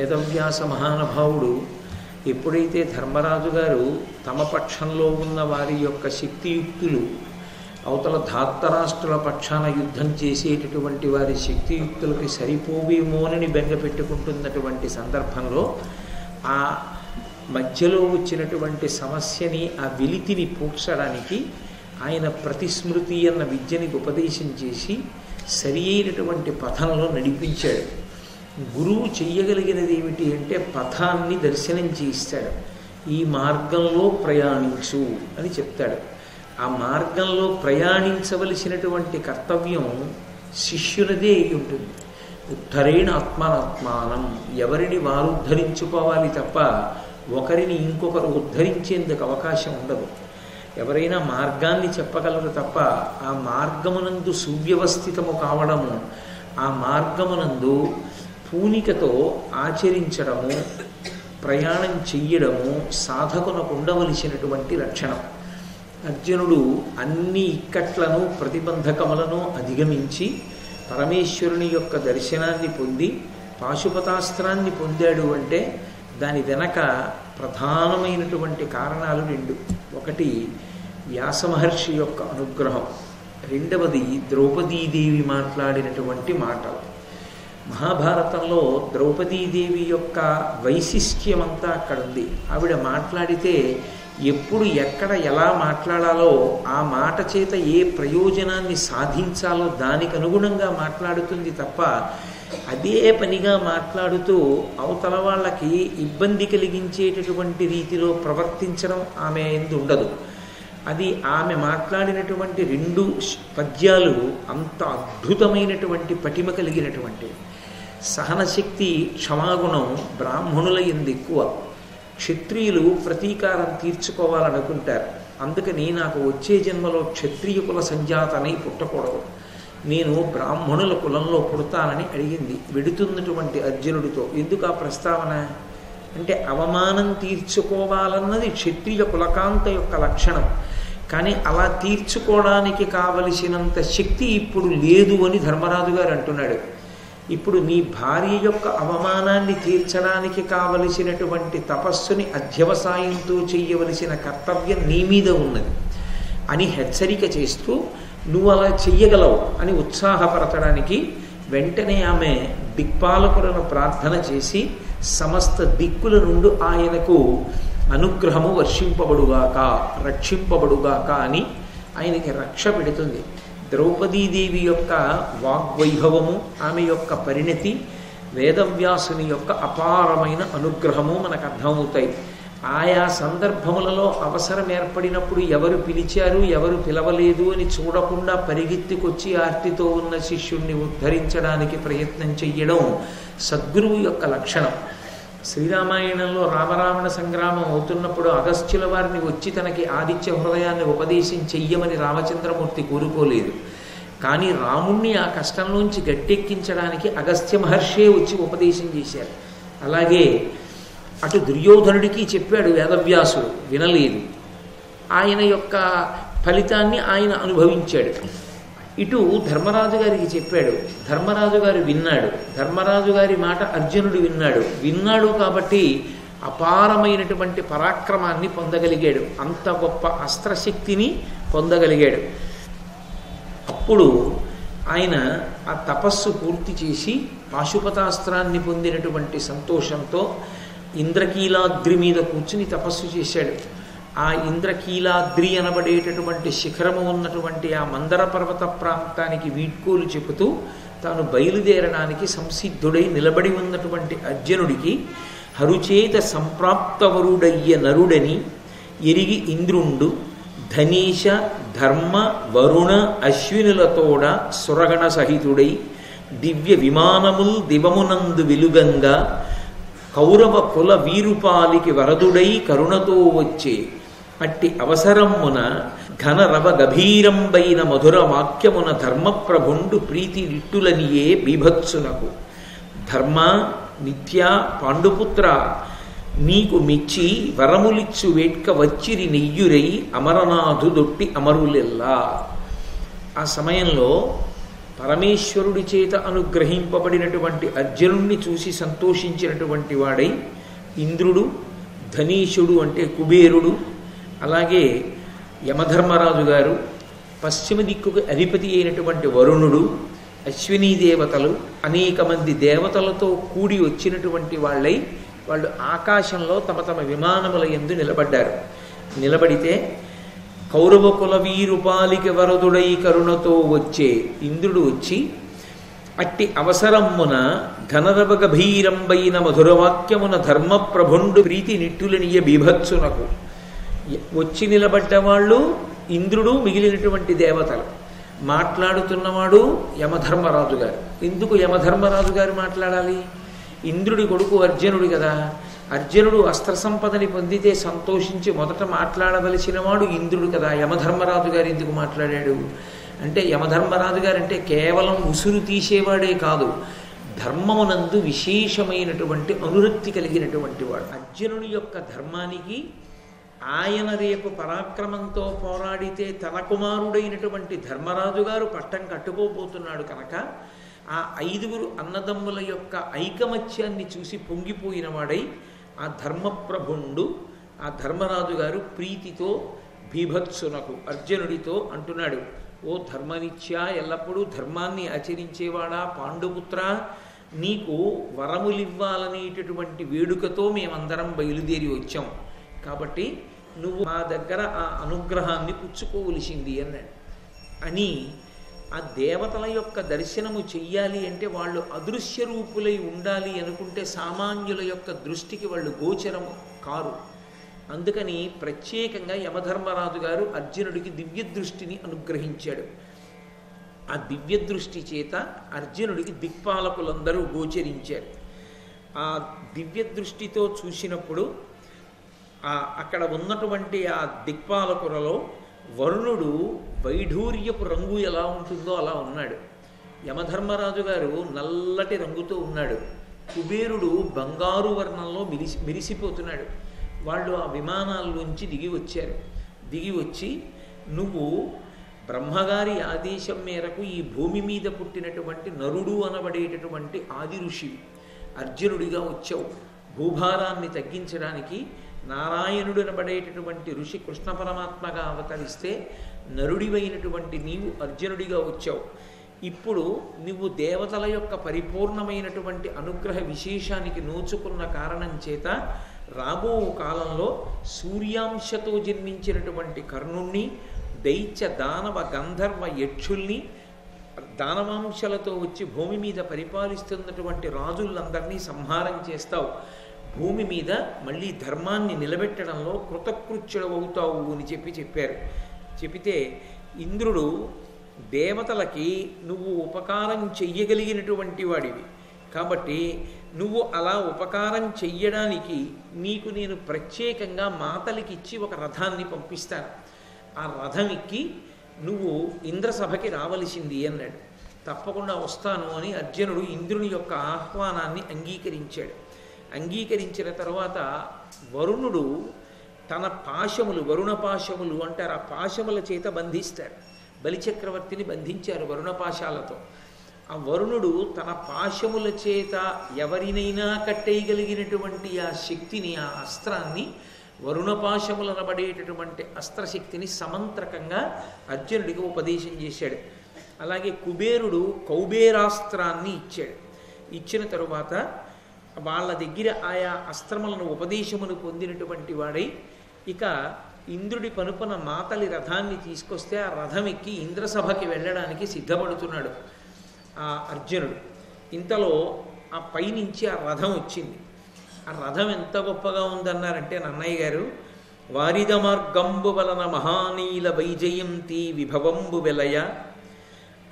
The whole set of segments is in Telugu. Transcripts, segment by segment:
వేదవ్యాస మహానుభావుడు ఎప్పుడైతే ధర్మరాజు గారు తమ పక్షంలో ఉన్న వారి యొక్క శక్తియుక్తులు అవతల ధార్తరాష్ట్రుల పక్షాన యుద్ధం చేసేటటువంటి వారి శక్తియుక్తులకి సరిపోవేమోనని బెంగ పెట్టుకుంటున్నటువంటి సందర్భంలో ఆ మధ్యలో వచ్చినటువంటి సమస్యని, ఆ వెలితిని పూడ్చడానికి ఆయన ప్రతిస్మృతి అన్న విద్యని ఉపదేశం చేసి సరి అయినటువంటి పథంలో నడిపించాడు. గురువు చెయ్యగలిగినది ఏమిటి అంటే పథాన్ని దర్శనం చేయిస్తాడు. ఈ మార్గంలో ప్రయాణించు అని చెప్తాడు. ఆ మార్గంలో ప్రయాణించవలసినటువంటి కర్తవ్యం శిష్యులదే అయి ఉంటుంది. ఉద్ధరేణ ఆత్మానాత్మానం, ఎవరిని వారు ఉద్ధరించుకోవాలి తప్ప ఒకరిని ఇంకొకరు ఉద్ధరించేందుకు అవకాశం ఉండదు. ఎవరైనా మార్గాన్ని చెప్పగలరు తప్ప ఆ మార్గమునందు సువ్యవస్థితము కావడము, ఆ మార్గమునందు పూనికతో ఆచరించడము, ప్రయాణం చెయ్యడము సాధకునకు ఉండవలసినటువంటి లక్షణం. అర్జునుడు అన్ని ఇక్కట్లను ప్రతిబంధకములను అధిగమించి పరమేశ్వరుని యొక్క దర్శనాన్ని పొంది పాశుపతాస్త్రాన్ని పొందాడు అంటే దాని వెనక ప్రధానమైనటువంటి కారణాలు రెండు. ఒకటి వ్యాసమహర్షి యొక్క అనుగ్రహం, రెండవది ద్రౌపదీదేవి మాట్లాడినటువంటి మాటలు. మహాభారతంలో ద్రౌపదీదేవి యొక్క వైశిష్ట్యమంతా అక్కడ ఉంది. ఆవిడ మాట్లాడితే ఎప్పుడు ఎక్కడ ఎలా మాట్లాడాలో, ఆ మాట చేత ఏ ప్రయోజనాన్ని సాధించాలో దానికి అనుగుణంగా మాట్లాడుతుంది తప్ప అదే పనిగా మాట్లాడుతూ అవతల వాళ్ళకి ఇబ్బంది కలిగించేటటువంటి రీతిలో ప్రవర్తించడం ఆమె ఎందు ఉండదు. అది ఆమె మాట్లాడినటువంటి రెండు పద్యాలు అంత అద్భుతమైనటువంటి పటిమ కలిగినటువంటి. సహనశక్తి, క్షమాగుణం బ్రాహ్మణుల యందు ఎక్కువ. క్షత్రియులు ప్రతీకారం తీర్చుకోవాలనుకుంటారు. అందుకని నాకు వచ్చే జన్మలో క్షత్రియ కుల సంజాతనై పుట్టకూడదు, నేను బ్రాహ్మణుల కులంలో పుడతానని అడిగింది వెడుతున్నటువంటి అర్జునుడితో. ఎందుకు ఆ ప్రస్తావన అంటే అవమానం తీర్చుకోవాలన్నది క్షత్రియ కులకాంత యొక్క లక్షణం. కానీ అలా తీర్చుకోవడానికి కావలసినంత శక్తి ఇప్పుడు లేదు అని ధర్మరాజు గారు అంటున్నాడు. ఇప్పుడు నీ భార్య యొక్క అవమానాన్ని తీర్చడానికి కావలసినటువంటి తపస్సుని అధ్యవసాయంతో చెయ్యవలసిన కర్తవ్యం నీ మీద ఉన్నది అని హెచ్చరిక చేస్తూ నువ్వు అలా చెయ్యగలవు అని ఉత్సాహపరచడానికి వెంటనే ఆమె దిక్పాలకులను ప్రార్థన చేసి సమస్త దిక్కుల నుండి ఆయనకు అనుగ్రహము వర్షింపబడుగాక, రక్షింపబడుగాక అని ఆయనకి రక్ష పెడుతుంది. ద్రౌపదీదేవి యొక్క వాగ్వైభవము, ఆమె యొక్క పరిణతి, వేదవ్యాసుని యొక్క అపారమైన అనుగ్రహము మనకు అర్థమవుతాయి. ఆయా సందర్భములలో అవసరం ఏర్పడినప్పుడు ఎవరు పిలిచారు ఎవరు పిలవలేదు అని చూడకుండా పరిగెత్తుకొచ్చి ఆర్తితో ఉన్న శిష్యుణ్ణి ఉద్ధరించడానికి ప్రయత్నం చెయ్యడం సద్గురువు యొక్క లక్షణం. శ్రీరామాయణంలో రామరావణ సంగ్రామం అవుతున్నప్పుడు అగస్త్యుల వారిని వచ్చి తనకి ఆదిత్య హృదయాన్ని ఉపదేశం చెయ్యమని రామచంద్రమూర్తి కోరుకోలేదు. కానీ రాముణ్ణి ఆ కష్టంలోంచి గట్టెక్కించడానికి అగస్త్య మహర్షే వచ్చి ఉపదేశం చేశారు. అలాగే అటు దుర్యోధనుడికి చెప్పాడు వేదవ్యాసుడు, వినలేదు. ఆయన యొక్క ఫలితాన్ని ఆయన అనుభవించాడు. ఇటు ధర్మరాజు గారికి చెప్పాడు, ధర్మరాజు గారు విన్నాడు. ధర్మరాజు గారి మాట అర్జునుడు విన్నాడు కాబట్టి అపారమైనటువంటి పరాక్రమాన్ని పొందగలిగాడు, అంత గొప్ప అస్త్రశక్తిని పొందగలిగాడు. అప్పుడు ఆయన ఆ తపస్సు పూర్తి చేసి పాశుపతాస్త్రాన్ని పొందినటువంటి సంతోషంతో ఇంద్రకీలాద్రి మీద కూర్చుని తపస్సు చేశాడు. ఆ ఇంద్రకీలాద్రి అనబడేటటువంటి శిఖరము ఉన్నటువంటి ఆ మందర పర్వత ప్రాంతానికి వీడ్కోలు చెబుతూ తాను బయలుదేరడానికి సంసిద్ధుడై నిలబడి ఉన్నటువంటి అర్జునుడికి హరుచేత సంప్రాప్తవరుడయ్య నరుడని ఎరిగి ఇంద్రుండు ధనీష ధర్మ వరుణ అశ్వినులతోడ సురగణ సహితుడై దివ్య విమానముల్ దివమునందు వెలుగంగా కౌరవ కుల వీరుపాలికి వరదుడై కరుణతో వచ్చే అట్టి అవసరమున ఘన రవ గభీరంబైన మధుర వాక్యమున ధర్మప్రభుండు ప్రీతి నిట్టులనియే బీభత్సునకు ధర్మ నిత్య పాండుపుత్ర నీకు మెచ్చి వరములిచ్చు వేట్క వచ్చిరి నెయ్యురై అమరనాథు దొట్టి అమరులెల్లా. ఆ సమయంలో పరమేశ్వరుడి చేత అనుగ్రహింపబడినటువంటి అర్జునుణ్ణి చూసి సంతోషించినటువంటి వాడై ఇంద్రుడు, ధనీషుడు అంటే కుబేరుడు, అలాగే యమధర్మరాజు గారు, పశ్చిమ దిక్కుకు అధిపతి అయినటువంటి వరుణుడు, అశ్వినీ దేవతలు, అనేక మంది దేవతలతో కూడి వచ్చినటువంటి వాళ్ళు ఆకాశంలో తమ తమ విమానముల యందు నిలబడ్డారు. నిలబడితే కౌరవ కుల వీరుపాలికి వరదుడై కరుణతో వచ్చే ఇంద్రుడు వచ్చి అట్టి అవసరమున ఘనరవ గభీరంబైన మధురవాక్యమున ధర్మప్రభుండు ప్రీతి నిట్టులనియ బీభత్సునకు వచ్చి నిలబడ్డవాళ్ళు ఇంద్రుడు, మిగిలినటువంటి దేవతలు. మాట్లాడుతున్నవాడు యమధర్మరాజు గారు. ఎందుకు యమధర్మరాజు గారు మాట్లాడాలి? ఇంద్రుడి కొడుకు అర్జునుడు కదా. అర్జునుడు అస్త్ర సంపదని పొందితే సంతోషించి మొదట మాట్లాడవలసిన వాడు ఇంద్రుడు కదా. యమధర్మరాజు గారు ఎందుకు మాట్లాడాడు అంటే, యమధర్మరాజు గారు అంటే కేవలం ఉసురు తీసేవాడే కాదు, ధర్మమునందు విశేషమైనటువంటి అనురక్తి కలిగినటువంటి వాడు. అర్జునుడి యొక్క ధర్మానికి ఆయన రేపు పరాక్రమంతో పోరాడితే తన కుమారుడైనటువంటి ధర్మరాజు గారు పట్టం కట్టుకోబోతున్నాడు కనుక ఆ 5 అన్నదమ్ముల యొక్క ఐకమత్యాన్ని చూసి పొంగిపోయిన వాడై ఆ ధర్మప్రభుండు, ఆ ధర్మరాజు గారు ప్రీతితో బీభత్సునకు అర్జునుడితో అంటున్నాడు, ఓ ధర్మనిత్య, ఎల్లప్పుడూ ధర్మాన్ని ఆచరించేవాడా పాండుపుత్ర, నీకు వరములివ్వాలనేటటువంటి వేడుకతో మేమందరం బయలుదేరి వచ్చాం. కాబట్టి నువ్వు మా దగ్గర ఆ అనుగ్రహాన్ని పుచ్చుకోవలసింది అన్నాడు. అని ఆ దేవతల యొక్క దర్శనము చెయ్యాలి అంటే వాళ్ళు అదృశ్య రూపులై ఉండాలి అనుకుంటే సామాన్యుల యొక్క దృష్టికి వాళ్ళు గోచరము కారు. అందుకని ప్రత్యేకంగా యమధర్మరాజు గారు అర్జునుడికి దివ్య దృష్టిని అనుగ్రహించాడు. ఆ దివ్య దృష్టి చేత అర్జునుడికి దిక్పాలకులందరూ గోచరించారు. ఆ దివ్య దృష్టితో చూసినప్పుడు అక్కడ ఉన్నటువంటి ఆ దిక్పాలకులలో వరుణుడు వైఢూర్యపు రంగు ఎలా ఉంటుందో అలా ఉన్నాడు. యమధర్మరాజు గారు నల్లటి రంగుతో ఉన్నాడు. కుబేరుడు బంగారు వర్ణంలో మెరిసిపోతున్నాడు. వాళ్ళు ఆ విమానాల్లోంచి దిగి వచ్చారు. దిగి వచ్చి, నువ్వు బ్రహ్మగారి ఆదేశం మేరకు ఈ భూమి మీద పుట్టినటువంటి నరుడు అనబడేటటువంటి ఆది ఋషివి, అర్జునుడిగా వచ్చావు. భూభారాన్ని తగ్గించడానికి నారాయణుడు అనబడేటటువంటి ఋషి కృష్ణ పరమాత్మగా అవతరిస్తే నరుడివైనటువంటి నీవు అర్జునుడిగా వచ్చావు. ఇప్పుడు నువ్వు దేవతల యొక్క పరిపూర్ణమైనటువంటి అనుగ్రహ విశేషానికి నోచుకున్న కారణం చేత రాబో కాలంలో సూర్యాంశతో జన్మించినటువంటి కర్ణుణ్ణి, దైత్య దానవ గంధర్వ యక్షుల్ని, దానవాంశలతో వచ్చి భూమి మీద పరిపాలిస్తున్నటువంటి రాజులందరినీ సంహారం చేస్తావు. భూమి మీద మళ్ళీ ధర్మాన్ని నిలబెట్టడంలో కృతకృత్యుడవుతావు అని చెప్పారు. చెబితే ఇంద్రుడు, దేవతలకి నువ్వు ఉపకారం చెయ్యగలిగినటువంటి వాడివి కాబట్టి నువ్వు అలా ఉపకారం చెయ్యడానికి నీకు నేను ప్రత్యేకంగా మాతలికి ఇచ్చి ఒక రథాన్ని పంపిస్తాను. ఆ రథం ఎక్కి నువ్వు ఇంద్రసభకి రావలసింది అన్నాడు. తప్పకుండా వస్తాను అని అర్జునుడు ఇంద్రుని యొక్క ఆహ్వానాన్ని అంగీకరించాడు. అంగీకరించిన తర్వాత వరుణుడు తన పాశములు, వరుణ పాశములు అంటారు, ఆ పాశముల చేత బంధిస్తాడు. బలిచక్రవర్తిని బంధించారు వరుణ పాశాలతో. ఆ వరుణుడు తన పాశముల చేత ఎవరినైనా కట్టేయగలిగినటువంటి ఆ శక్తిని, ఆ అస్త్రాన్ని, వరుణపాశములు అనబడేటటువంటి అస్త్రశక్తిని సమంత్రకంగా అర్జునుడికి ఉపదేశం చేశాడు. అలాగే కుబేరుడు కౌబేరాస్త్రాన్ని ఇచ్చాడు. ఇచ్చిన తరువాత వాళ్ళ దగ్గర ఆయా అస్త్రములను ఉపదేశమును పొందినటువంటి వాడై ఇక ఇంద్రుడి పనుపన మాతలి రథాన్ని తీసుకొస్తే ఆ రథం ఎక్కి ఇంద్రసభకి వెళ్ళడానికి సిద్ధపడుతున్నాడు ఆ అర్జునుడు. ఇంతలో ఆ పైనుంచి ఆ రథం వచ్చింది. ఆ రథం ఎంత గొప్పగా ఉందన్నారంటే నన్నయ్య గారు, వారిద మార్గంబు వలన మహానీల వైజయంతి విభవంబు వెలయ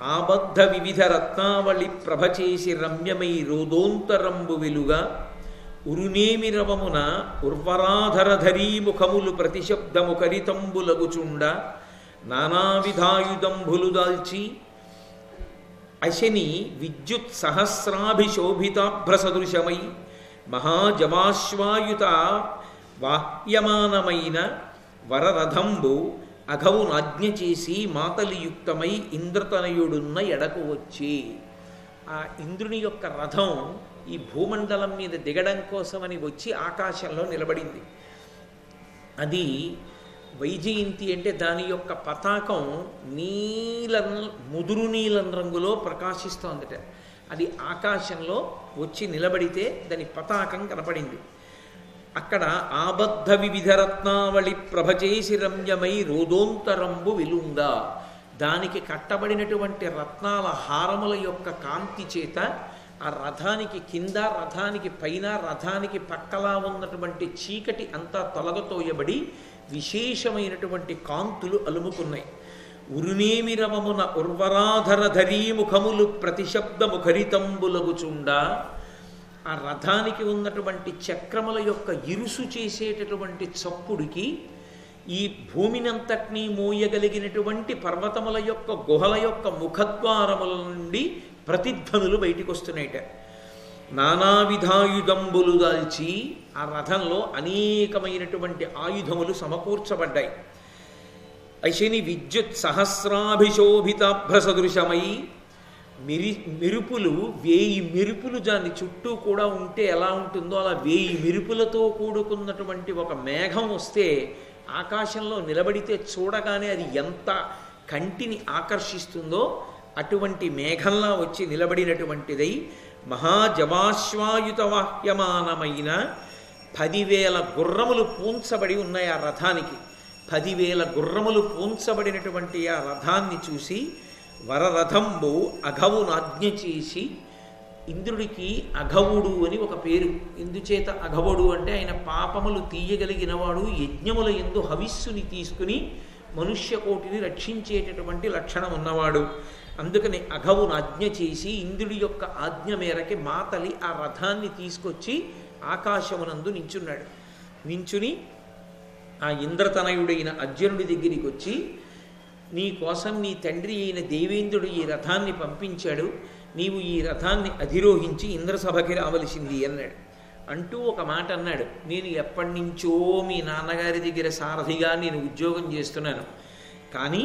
ఆబద్ధ వివిధ రత్నావళి ప్రభచేసి రమ్యమై రోదోంతరంబు వెలుగా ఉరునేమి రవమున ఉర్వరాధరధరీ ముఖములు ప్రతిశబ్దము కరితంబులగుచుండ నానావిధాయుధంబులు దాల్చి అశని విద్యుత్ సహస్రాభిశోభితాభ్రసదృశమై మహాజవాశ్వాయుత వాహ్యమానమైన వరరథంబు అఘవునాజ్ఞ చేసి మాతలియుక్తమై ఇంద్రతనయుడున్న ఎడకు వచ్చి. ఆ ఇంద్రుని యొక్క రథం ఈ భూమండలం మీద దిగడం కోసమని వచ్చి ఆకాశంలో నిలబడింది. అది వైజయంతి అంటే దాని యొక్క పతాకం ముదురు నీలం రంగులో ప్రకాశిస్తోందట. అది ఆకాశంలో వచ్చి నిలబడితే దాని పతాకం కనపడింది. అక్కడ ఆబద్ధ వివిధ రత్నావళి ప్రభచేసి రమ్యమై రోదోంతరంబు విలుంగా, దానికి కట్టబడినటువంటి రత్నాల హారముల యొక్క కాంతి చేత ఆ రథానికి కింద, రథానికి పైన, రథానికి పక్కలా ఉన్నటువంటి చీకటి అంతా తొలగతోయబడి విశేషమైనటువంటి కాంతులు అలుముకున్నాయి. ఉరునేమి రమమున ఉర్వరాధర ధరీముఖములు ప్రతిశబ్దముఖరితంబులగుచుండా, ఆ రథానికి ఉన్నటువంటి చక్రముల యొక్క ఇరుసు చేసేటటువంటి చప్పుడికి ఈ భూమినంతటినీ మోయగలిగినటువంటి పర్వతముల యొక్క గుహల యొక్క ముఖద్వారముల నుండి ప్రతిధ్వనులు బయటికి వస్తున్నాయిట. నానావిధాయుధంబులు దాల్చి ఆ రథంలో అనేకమైనటువంటి ఆయుధములు సమకూర్చబడ్డాయి. అశని విద్యుత్ సహస్రాభిశోభితాభ్ర సదృశమై మెరుపులు 1000 మెరుపులు దాని చుట్టూ కూడా ఉంటే ఎలా ఉంటుందో అలా 1000 మెరుపులతో కూడుకున్నటువంటి ఒక మేఘం వస్తే ఆకాశంలో నిలబడితే చూడగానే అది ఎంత కంటిని ఆకర్షిస్తుందో అటువంటి మేఘంలా వచ్చి నిలబడినటువంటిదై మహాజవాశ్వాయుత వాహ్యమానమైన 10,000 గుర్రములు పూంచబడి ఉన్నాయి ఆ రథానికి. 10,000 గుర్రములు పూంచబడినటువంటి ఆ రథాన్ని చూసి వరరథంబు అఘవునాజ్ఞ చేసి, ఇంద్రుడికి అఘవుడు అని ఒక పేరు. ఎందుచేత అఘవుడు అంటే ఆయన పాపములు తీయగలిగినవాడు, యజ్ఞముల యందు హవిస్సుని తీసుకుని మనుష్యకోటిని రక్షించేటటువంటి లక్షణం ఉన్నవాడు. అందుకని అఘవునాజ్ఞ చేసి ఇంద్రుడి యొక్క ఆజ్ఞ మేరకి మాతలి ఆ రథాన్ని తీసుకొచ్చి ఆకాశమునందు నించున్నాడు. నించుని ఆ ఇంద్రతనయుడైన అర్జునుడి దగ్గరికి వచ్చి, నీ కోసం నీ తండ్రి అయిన దేవేంద్రుడు ఈ రథాన్ని పంపించాడు, నీవు ఈ రథాన్ని అధిరోహించి ఇంద్రసభకి రావలసింది అన్నాడు. అంటూ ఒక మాట అన్నాడు, నేను ఎప్పటి నుంచో మీ నాన్నగారి దగ్గర సారథిగా నేను ఉద్యోగం చేస్తున్నాను, కానీ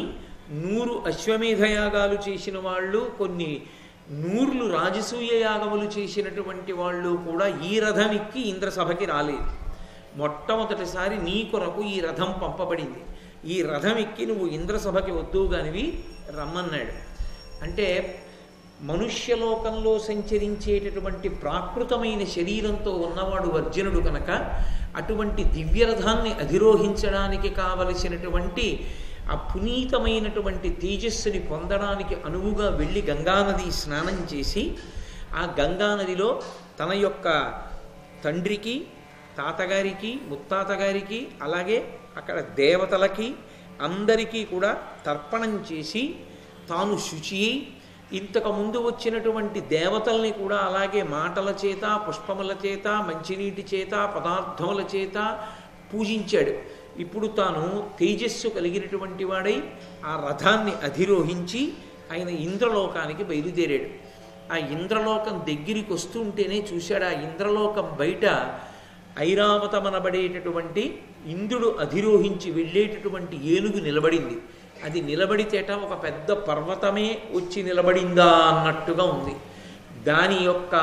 100 అశ్వమేధ యాగాలు చేసిన వాళ్ళు, కొన్ని 100 రాజసూయ యాగములు చేసినటువంటి వాళ్ళు కూడా ఈ రథం ఎక్కి ఇంద్రసభకి రాలేదు. మొట్టమొదటిసారి నీ కొరకు ఈ రథం పంపబడింది, ఈ రథం ఎక్కి నువ్వు ఇంద్రసభకి వద్దు కానివి రమ్మన్నాడు. అంటే మనుష్యలోకంలో సంచరించేటటువంటి ప్రాకృతమైన శరీరంతో ఉన్నవాడు అర్జునుడు కనుక అటువంటి దివ్యరథాన్ని అధిరోహించడానికి కావలసినటువంటి ఆ పునీతమైనటువంటి తేజస్సుని పొందడానికి అనువుగా వెళ్ళి గంగానది స్నానం చేసి, ఆ గంగానదిలో తన యొక్క తండ్రికి, తాతగారికి, ముత్తాతగారికి, అలాగే అక్కడ దేవతలకి అందరికీ కూడా తర్పణం చేసి తాను శుచి అయి, ఇంతకుముందు వచ్చినటువంటి దేవతల్ని కూడా అలాగే మాటల చేత, పుష్పముల చేత, మంచినీటి చేత, పదార్థముల చేత పూజించాడు. ఇప్పుడు తాను తేజస్సు కలిగినటువంటి వాడై ఆ రథాన్ని అధిరోహించి ఆయన ఇంద్రలోకానికి బయలుదేరాడు. ఆ ఇంద్రలోకం దగ్గరికి వస్తుంటేనే చూశాడు, ఆ ఇంద్రలోకం బయట ఐరావతమనబడేటటువంటి ఇంద్రుడు అధిరోహించి వెళ్ళేటటువంటి ఏనుగు నిలబడింది. అది నిలబడితేట ఒక పెద్ద పర్వతమే వచ్చి నిలబడిందా అన్నట్టుగా ఉంది. దాని యొక్క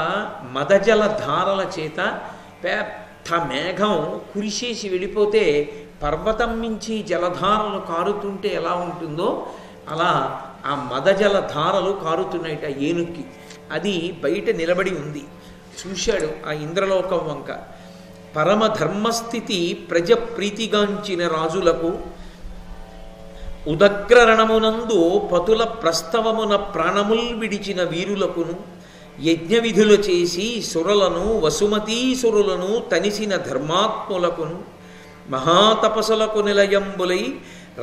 మదజల ధారల చేత పెద్ద మేఘం కురిసేసి వెళ్ళిపోతే పర్వతం నుంచి జలధారలు కారుతుంటే ఎలా ఉంటుందో అలా ఆ మదజల ధారలు కారుతున్నాయిట ఏనుక్కి. అది బయట నిలబడి ఉంది. చూశాడు ఆ ఇంద్రలోకం వంక. పరమధర్మస్థితి ప్రజ ప్రీతిగాంచిన రాజులకు ఉదగ్రరణమునందు పతుల ప్రస్తవమున ప్రాణముల్ విడిచిన వీరులకును యజ్ఞ విధులు చేసి సురలను వసుమతీసురులను తనిసిన ధర్మాత్ములకును మహాతపసులకు నిలయంబులై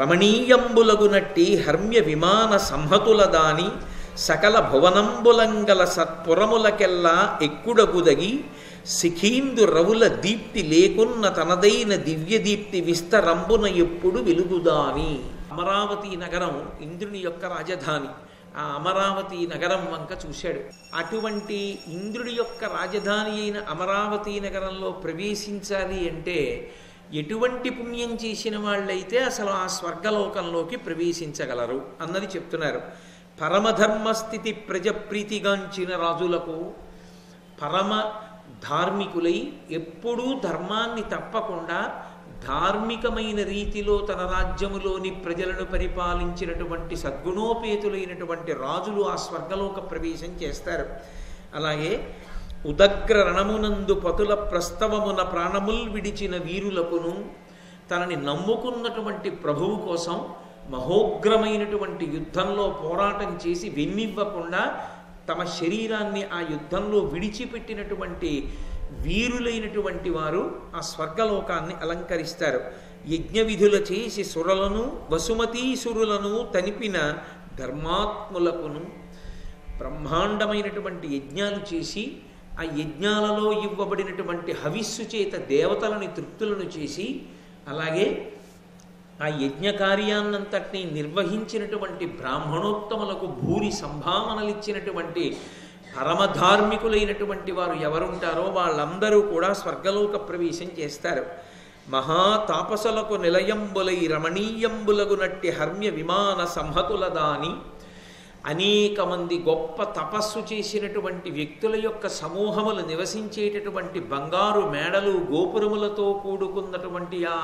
రమణీయంబులగునట్టి హర్మ్య విమాన సంహతుల దాని సకల భువనంబులంగల సత్పురములకెల్లా ఎక్కుడగుదగి శిఖీందు రవుల దీప్తి లేకున్న తనదైన దివ్యదీప్తి విస్తరంబున ఎప్పుడు వెలుగుదాని. అమరావతి నగరం ఇంద్రుని యొక్క రాజధాని. ఆ అమరావతి నగరం వంక చూశాడు. అటువంటి ఇంద్రుడి యొక్క రాజధాని అయిన అమరావతి నగరంలో ప్రవేశించాలి అంటే ఎటువంటి పుణ్యం చేసిన వాళ్ళైతే అసలు ఆ స్వర్గలోకంలోకి ప్రవేశించగలరు అన్నది చెప్తున్నారు. పరమధర్మస్థితి ప్రజప్రీతిగాంచిన రాజులకు, పరమ ధార్మికులై ఎప్పుడూ ధర్మాన్ని తప్పకుండా ధార్మికమైన రీతిలో తన రాజ్యములోని ప్రజలను పరిపాలించినటువంటి సద్గుణోపేతులైనటువంటి రాజులు ఆ స్వర్గలోక ప్రవేశం చేస్తారు. అలాగే ఉదగ్ర రణమునందు పతుల ప్రస్తవమున ప్రాణముల్ విడిచిన వీరులకును, తనని నమ్ముకున్నటువంటి ప్రభువు కోసం మహోగ్రమైనటువంటి యుద్ధంలో పోరాటం చేసి వెన్నివ్వకుండా తమ శరీరాన్ని ఆ యుద్ధంలో విడిచిపెట్టినటువంటి వీరులైనటువంటి వారు ఆ స్వర్గలోకాన్ని అలంకరిస్తారు. యజ్ఞ విధుల చేసి సురలను వసుమతీసురులను తనిపిన ధర్మాత్ములకును, బ్రహ్మాండమైనటువంటి యజ్ఞాలు చేసి ఆ యజ్ఞాలలో ఇవ్వబడినటువంటి హవిస్సు చేత దేవతలని తృప్తులను చేసి, అలాగే ఆ యజ్ఞ కార్యాన్నంతటినీ నిర్వహించినటువంటి బ్రాహ్మణోత్తములకు భూరి సంభావనలిచ్చినటువంటి పరమధార్మికులైనటువంటి వారు ఎవరుంటారో వాళ్ళందరూ కూడా స్వర్గలోక ప్రవేశం చేస్తారు. మహాతాపసులకు నిలయంబులై రమణీయంబులగు నట్టి హర్మ్య విమాన సంహతుల దాని, అనేక మంది గొప్ప తపస్సు చేసినటువంటి వ్యక్తుల యొక్క సమూహములు నివసించేటటువంటి బంగారు మేడలు గోపురములతో కూడుకున్నటువంటి ఆ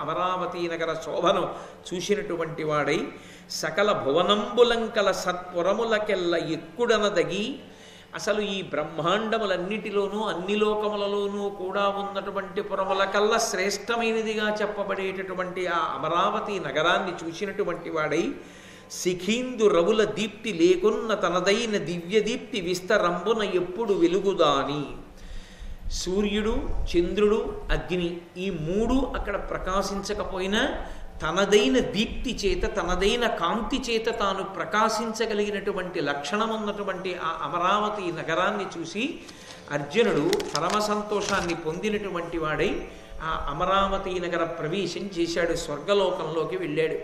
అమరావతి నగర శోభను చూసినటువంటి వాడై, సకల భువనంబులంకల సత్పురములకెల్ల ఎక్కుడనదగి, అసలు ఈ బ్రహ్మాండములన్నిటిలోనూ అన్ని లోకములలోనూ కూడా ఉన్నటువంటి పురముల కల్లా శ్రేష్టమైనదిగా చెప్పబడేటటువంటి ఆ అమరావతి నగరాన్ని చూసినటువంటి వాడై, శిఖీందు రవుల దీప్తి లేకున్న తనదైన దివ్యదీప్తి విస్తరంబున ఎప్పుడు వెలుగుదాని. సూర్యుడు, చంద్రుడు, అగ్ని ఈ మూడు అక్కడ ప్రకాశించకపోయినా తనదైన దీప్తి చేత, తనదైన కాంతి చేత తాను ప్రకాశించగలిగినటువంటి లక్షణమున్నటువంటి ఆ అమరావతి నగరాన్ని చూసి అర్జునుడు పరమ సంతోషాన్ని పొందినటువంటి వాడై ఆ అమరావతి నగర ప్రవేశం చేశాడు, స్వర్గలోకంలోకి వెళ్ళాడు.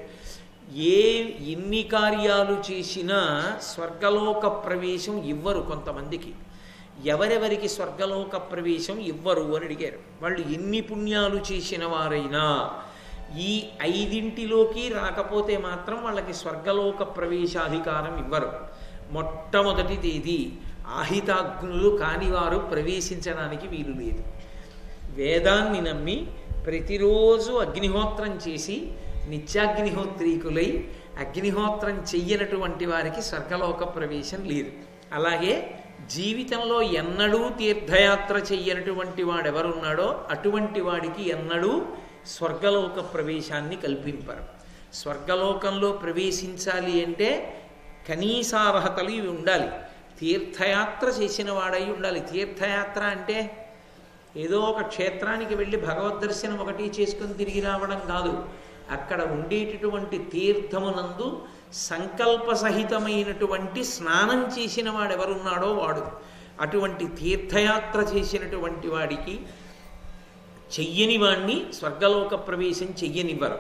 ఎన్ని కార్యాలు చేసినా స్వర్గలోక ప్రవేశం ఇవ్వరు కొంతమందికి. ఎవరెవరికి స్వర్గలోక ప్రవేశం ఇవ్వరు అని అడిగారు. వాళ్ళు ఎన్ని పుణ్యాలు చేసిన వారైనా ఈ 5 రాకపోతే మాత్రం వాళ్ళకి స్వర్గలోక ప్రవేశాధికారం ఇవ్వరు. మొట్టమొదటి తేదీ ఆహితాగ్నులు కానివారు ప్రవేశించడానికి వీలు లేదు. వేదాన్ని నమ్మి ప్రతిరోజు అగ్నిహోత్రం చేసి నిత్యాగ్నిహోత్రీకులై అగ్నిహోత్రం చెయ్యనటువంటి వారికి స్వర్గలోక ప్రవేశం లేదు. అలాగే జీవితంలో ఎన్నడూ తీర్థయాత్ర చెయ్యనటువంటి వాడెవరున్నాడో అటువంటి వాడికి ఎన్నడూ స్వర్గలోక ప్రవేశాన్ని కల్పింపరు. స్వర్గలోకంలో ప్రవేశించాలి అంటే కనీసార్హతలు ఇవి ఉండాలి. తీర్థయాత్ర చేసిన వాడై ఉండాలి. తీర్థయాత్ర అంటే ఏదో ఒక క్షేత్రానికి వెళ్ళి భగవద్దర్శనం ఒకటి చేసుకుని తిరిగి రావడం కాదు. అక్కడ ఉండేటటువంటి తీర్థమునందు సంకల్పసహితమైనటువంటి స్నానం చేసిన వాడెవరున్నాడో వాడు. అటువంటి తీర్థయాత్ర చేసినటువంటి వాడికి చెయ్యని వాణ్ణి స్వర్గలోక ప్రవేశం చెయ్యనివ్వరు.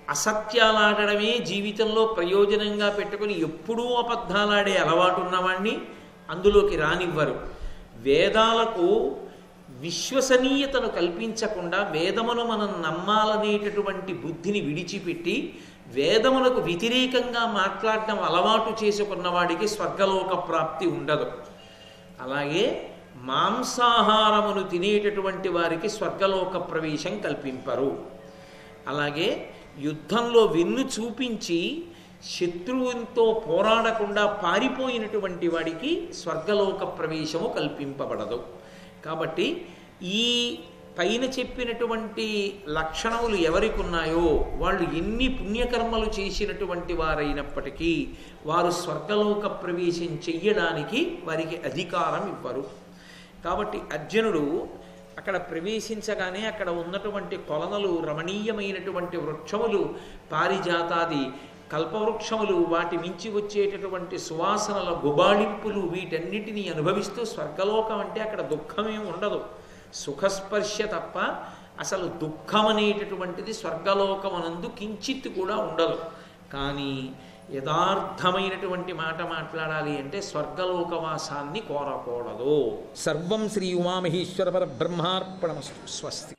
అసత్యాలాడడమే జీవితంలో ప్రయోజనంగా పెట్టుకుని ఎప్పుడూ అబద్ధాలాడే అలవాటు ఉన్నవాణ్ణి అందులోకి రానివ్వరు. వేదాలకు విశ్వసనీయతను కల్పించకుండా వేదమును మనం నమ్మాలనేటటువంటి బుద్ధిని విడిచిపెట్టి వేదములకు వ్యతిరేకంగా మాట్లాడడం అలవాటు చేసుకున్నవాడికి స్వర్గలోక ప్రాప్తి ఉండదు. అలాగే మాంసాహారమును తినేటటువంటి వారికి స్వర్గలోక ప్రవేశం కల్పింపరు. అలాగే యుద్ధంలో వెన్ను చూపించి శత్రువుతో పోరాడకుండా పారిపోయినటువంటి వాడికి స్వర్గలోక ప్రవేశము కల్పింపబడదు. కాబట్టి ఈ పైన చెప్పినటువంటి లక్షణములు ఎవరికి ఉన్నాయో వాళ్ళు ఎన్ని పుణ్యకర్మలు చేసినటువంటి వారైనప్పటికీ వారు స్వర్గలోక ప్రవేశం చెయ్యడానికి వారికి అధికారం ఇవ్వరు. కాబట్టి అర్జునుడు అక్కడ ప్రవేశించగానే అక్కడ ఉన్నటువంటి కొలనలు, రమణీయమైనటువంటి వృక్షములు, పారిజాతాది కల్పవృక్షములు, వాటి నుంచి వచ్చేటటువంటి సువాసనల గుబాళింపులు, వీటన్నిటినీ అనుభవిస్తూ స్వర్గలోకం అంటే అక్కడ దుఃఖమేం ఉండదు, సుఖస్పర్శ తప్ప అసలు దుఃఖం అనేటటువంటిది స్వర్గలోకమనందు కించిత్ కూడా ఉండదు. కానీ యథార్థమైనటువంటి మాట మాట్లాడాలి అంటే స్వర్గలోకవాసాన్ని కోరకూడదు. సర్వం శ్రీ ఉమామహేశ్వర పరబ్రహ్మార్పణమస్తు. స్వస్తి.